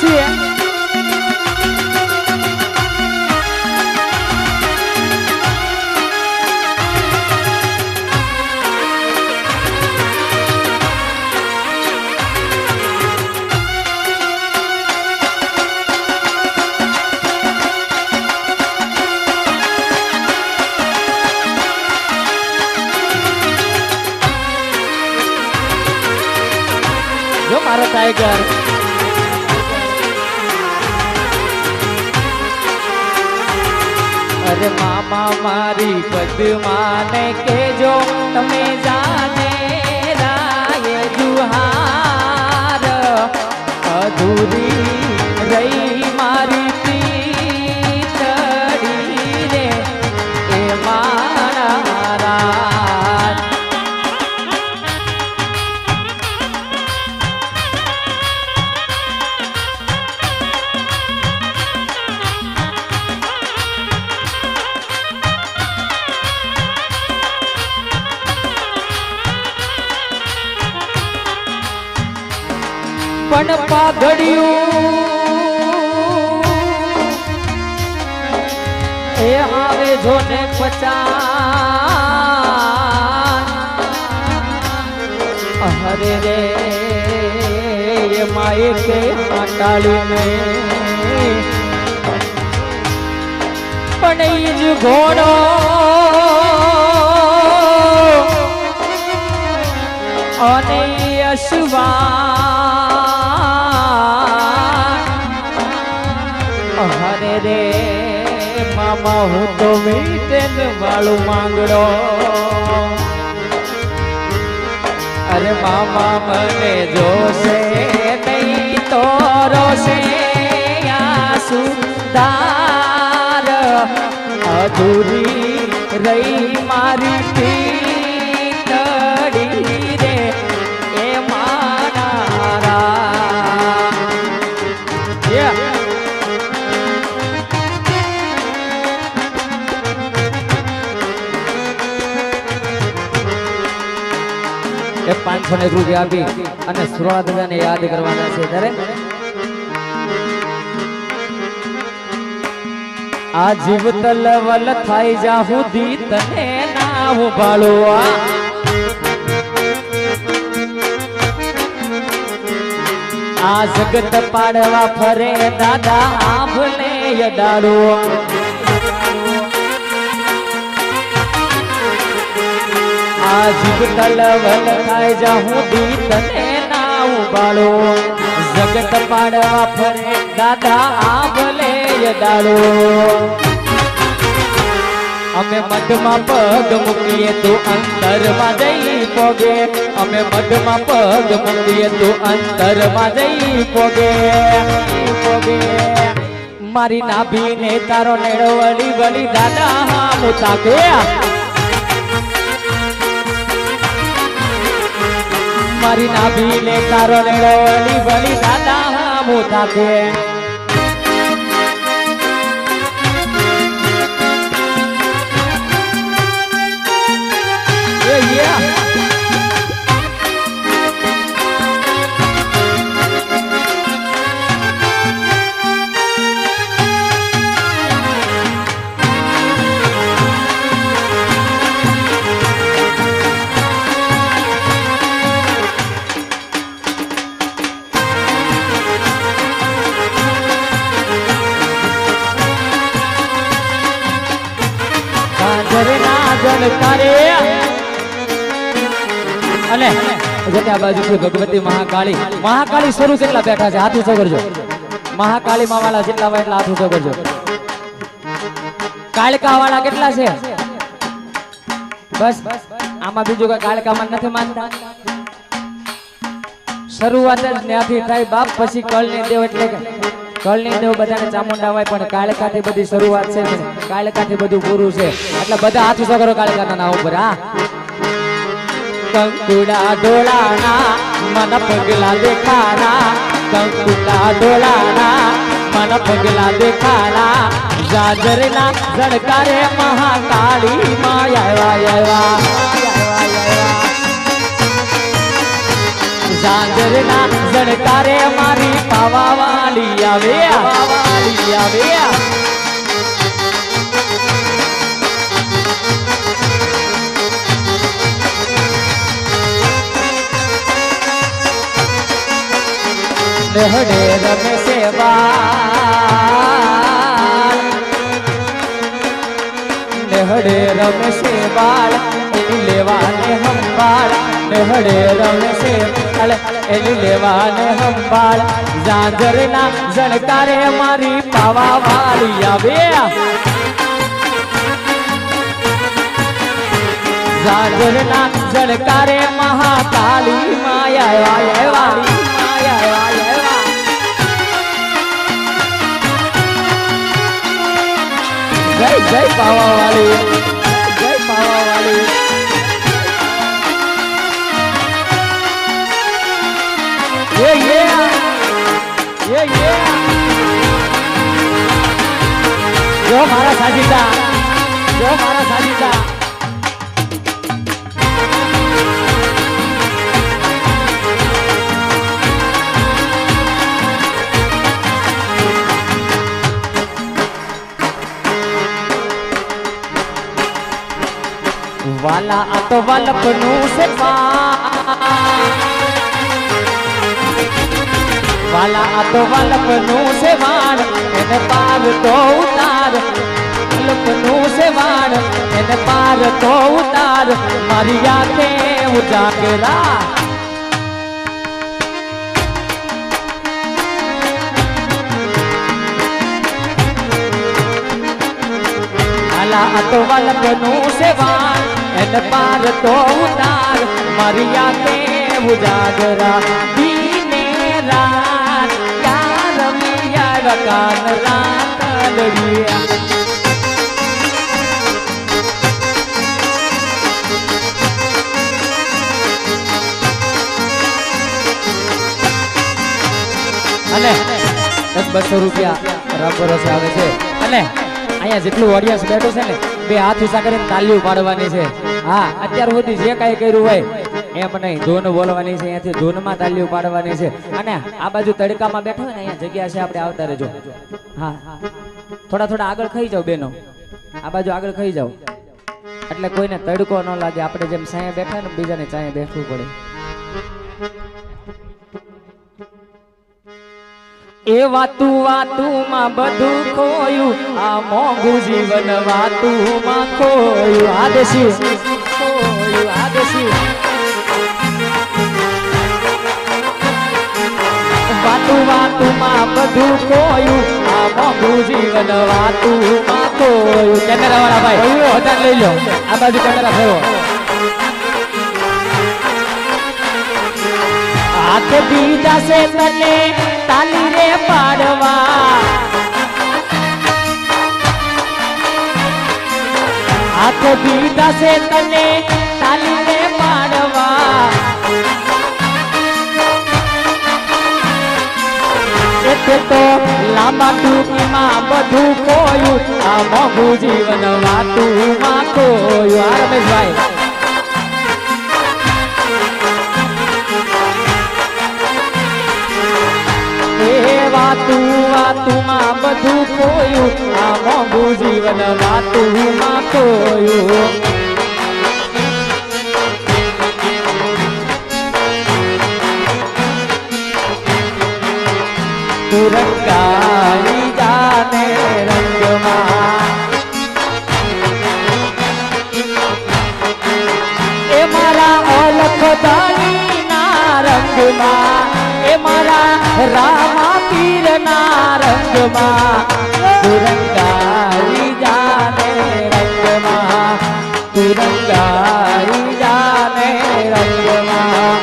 છીએ જો મારો ટાઈગર અરે મામા મારી પદ્માને કેજો તમે જાને રાય જુહાર અધૂરી રહી મારી પીતળી રે એ મારા રાજ પણ પાઘડિયું એ આવે જો ને 50 હરે રે એ માએ કે હટાડીને પણ ઈ જ ઘોડો અને અશ્વા હરે રે મામા હું તો મીઠેન વાળું માંગડો અરે મામા મને જોશે નહીં તો રોશે સુધાર અધૂરી રહી મારી પીતળી રે એ મારા એ 500 રૂપિયા આપી અને સુરવા દાદાને યાદ કરવાના છે ત્યારે આ જીવ તલવલ થાય જા સુધી તને ના ઉભાળો આ જગત પાડવા ફરે દાદા આભલે યડાડો આ જીવ તલવલ થાય જા સુધી તને ના ઉભાળો જગત પાડવા ફરે દાદા આભલે યડાડો અમે મધમાં પગ મૂકીએ તો અંતરમાં જઈ પોગે અમે મધમાં પગ મૂકીએ તો અંતરમાં જઈ પોગે મારી નાભીને તારો નેડો વળી વળી દાદા હા મુતાકે મારી નાભીને તારો નેડો વળી વળી દાદા હા મુતાકે અને આ બાજુ ભગવતી મહાકાળી સ્વરૂપ કેટલા બેઠા છે હાથ ઊંચો કરજો મહાકાળી માવાલા જેટલા હોય એટલા હાથ ઊંચો કરજો કાળકા વાળા કેટલા છે બસ આમાં બીજું કઈ કાળકામાં નથી માનતા શરૂઆત જ ત્યાંથી થાય બાપ પછી કળની દેવ એટલે કળની દેવ બધાને ચામુંડા હોય પણ કાળકાથી બધી શરૂઆત છે કાળકાથી બધું પૂરું છે એટલે બધા હાથ ઊંચો કરો કાળકાના નામ ઉપર હા કંકુડા ડોળાના મન પગલા દેખાના કંકુડા ડોળાના મન પગલા દેખાના જાજરના જડકારે મહાકાળી માં આવ્યા ઝાંઝરના ઝણકારે મારી પાવા વાળી આવે વાળી આવે નેહડે રમે સેવાળ નેહડે રમે સેવાળ એની લેવાને હંભાળ નેહડે રમે સેવાળ એની લેવાને હંભાળ ઝાંઝરના ઝણકારે મારી પાવા વાળી આવે ઝાંઝરના ઝણકારે મહાકાળી માયા વાળી જય જય પાવા વાળી જય પાવા વાળી જો મારા સાજીદા જો મારા સાજીદા वाला तो वलपनु से वाला तो वलपनु से वाण इन पार तो उतार वलपनु से वाण इन पार तो उतार मारी आंखें उजागरा वाला तो वलपनु से वाण इन पार तो उतार मरिया के उजागरा दीने रात यार मिया रकान रात लड़िया अने 10-200 रुपया रामपुरसे आवे छे अने અહીંયા જેટલું ઓડિયન્સ બેઠું છે ને બે હાથ ઊંચા કરીને તાલીઓ પાડવાની છે હા અત્યાર સુધી જે કાંઈ કર્યું હોય એમ નહીં ધૂન બોલવાની છે અહીંયાથી ધૂનમાં તાલીઓ પાડવાની છે અને આ બાજુ તડકામાં બેઠા હોય ને અહીંયા જગ્યા છે આપણે આવતા રહેજો હા થોડા થોડા આગળ ખાઈ જાવ બેનો આ બાજુ આગળ ખાઈ જાવ એટલે કોઈને તડકો ન લાગે આપણે જેમ સાયા બેઠા ને બીજાને ચાએ બેઠવું પડે એ વાતું વાતું માં બધું ખોયું આ મોંઘું જીવન વાતું માં ખોયું આદેશી ખોયું આદેશી વાતું વાતું માં બધું ખોયું આ મોંઘું જીવન વાતું માં ખોયું કેમેરા વાળા ભાઈ વધારે લઈ લો આ બાજુ કેમેરા ફેરવો હાથ દીધા છે તને તાલી રે પાડવા હાથ દીધા છે તને તાલી રે પાડવા એટલે તો લાંબા ટૂંકીમાં બધું ખોયું આ મોંઘું જીવન વાતું માં ખોયું આ રમેશભાઈ વાતું વાતું માં બધું ખોયું આ મોંઘું જીવન વાતું માં ખોયું તુરંગાઈ જાને રંગમાં એ મારા ઓલખ દાની ના રંગમાં એ મારા રામા પીર ના રંગમાં તુરંગાઈ જાને રંગમાં તુરંગાઈ જાને રંગમાં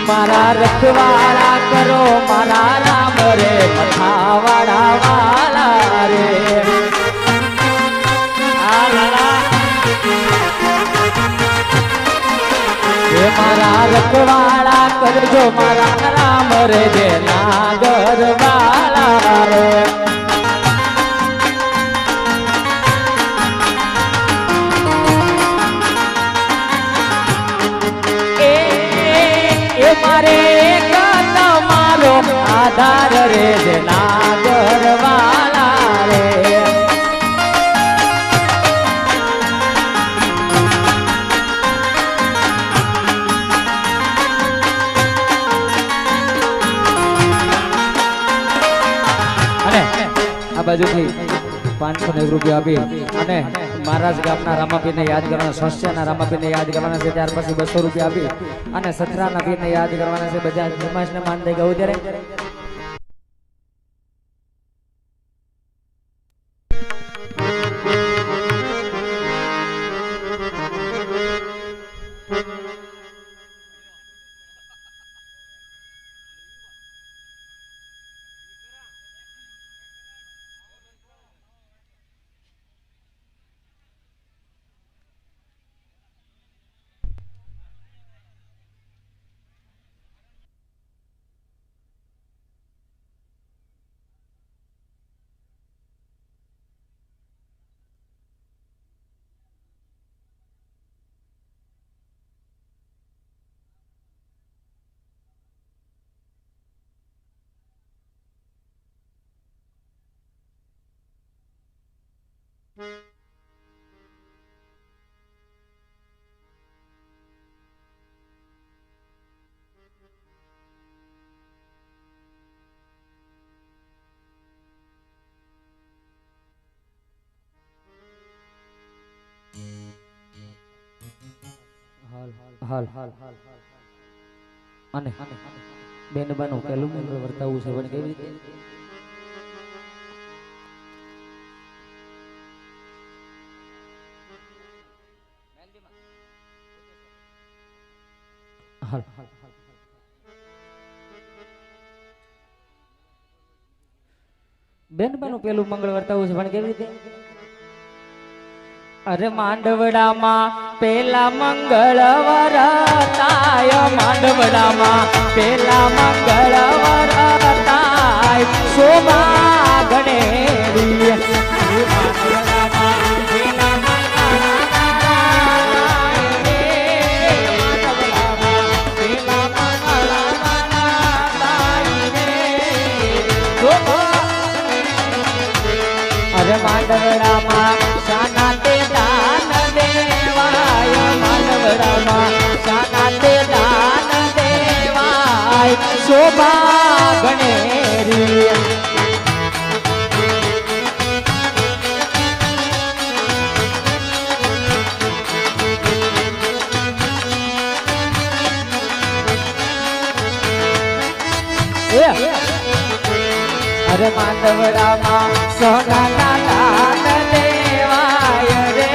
મારા રખવાળા કરો મારા રામ રે મથાવાળા વાળા રે મારા રખવાળા કરજો મારા રામ રે જે નાગર વાળા રે એ મારે તમારો આધાર રે જે નાગર વાળા રે આ બાજુથી 501 રૂપિયા આપી અને મહારાજ ગામના રામાપીરને યાદ કરવાના સ્વસ્યના રામાપીરને યાદ કરવાના છે ત્યાર પછી 200 રૂપિયા આપી અને સથરાના પીરને યાદ કરવાના છે બધા જમાસને માન દઈ ગયું ત્યારે હાલ અને બેન બાનું પેલું વર્તાવું છે પણ કેવી રીતે હાલ બેન બાનું પેલું મંગળ વર્તાવું છે પણ કેવી રીતે અરે માંડવડામાં પેલા મંગળ વરતાય માંડવડામાં પેલા મંગળ વરતાય શોભા ગણેરી અરે માંડવડામાં શાના તે દાન દેવાય માંડવડામાં શાના તે દાન દેવાય શોભા ગણેરી અરે માંડવડામાં સોનાના દાન દેવાય રે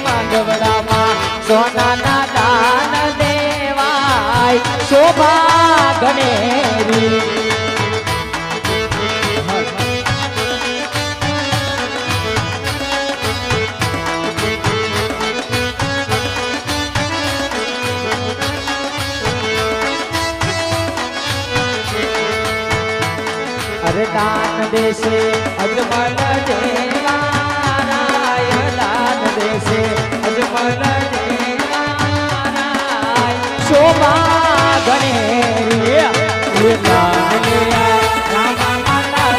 માંડવડામાં સોનાના દાન દેવાય શોભા ગણેરી અરે દાન દેશે અજમલ દેવારાય દાન દેશે અજમલ દેવારાય શોભા ગણેરી એ દાન લેયા રામા માતા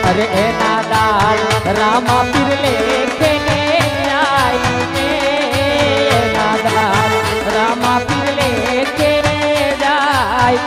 અરે એના દાલ રામા પીર લેખે ને જાય એના દાલ રામા પીર લેખે જાય